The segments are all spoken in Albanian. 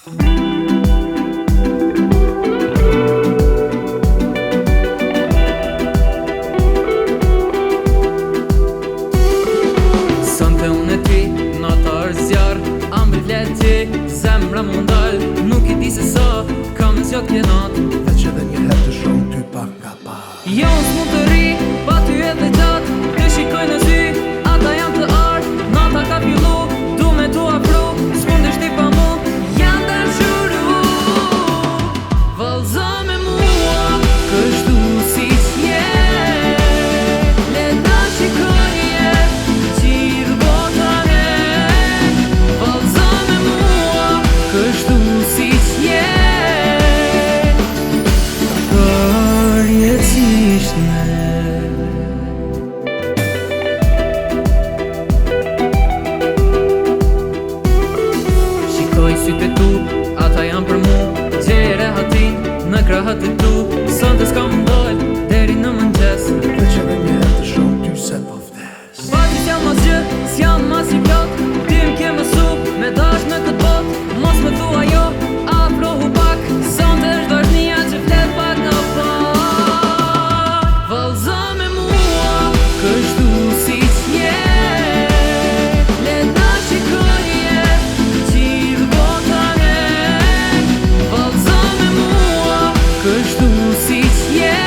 Sonte unë e ti, nata është zjarë, ambri leti, zemra mundal. Nuk I di se sa, kam në zjot kjenat, veç edhe një herë të shohim ty pak nga pak. Jo s'mund të ri, pa ty edhe gjatë, të shikoj në sy, ata janë të ardë, nata ka fillu, du me tu afru, s'mundesh ti pa mu, janë të shuru. Vallëzo me mua, kështu si s'je, le ta shikoje, qirë botane. Vallëzo me mua, kështu si s'je, shikoj sytë e tu, ata janë për mu, gjere hatin në krahët e tu. Sonte s'ka mundoj, deri në mëngjes, Veç edhe një herë të shohim ty se po vdes. pa ty s'jam mas gjë, s'jam mas I plot, ti m'ke mësu, me dash në këtë bot, mos me thua jo, afrohu pak, sonte është dashnia që flet pak në pak. Vallëzo me mua, kështu si s'je, le ta shikoje, qirë botane. Vallëzo me mua, kështu si s'je,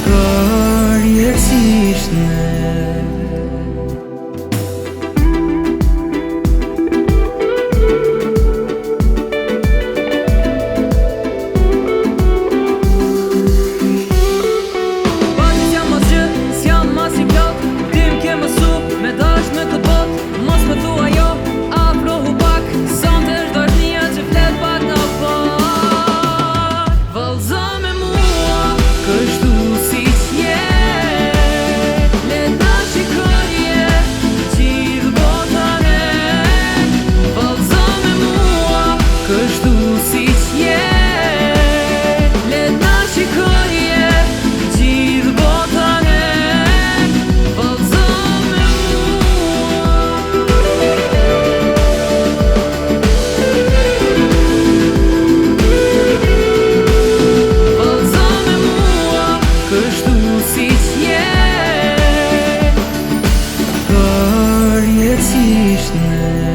përjetësisht ne. Me dash në këtë bot, mos me thua jo, afrohu pak, sonte është dashnia që flet pak në pak. Vallëzo me mua, kështu si s'je, le ta shikoje, qirë botane. Vallëzo me mua, kështu si s'je, le ta shikoje, qirë botane. Kështu si s'je, përjetësisht ne.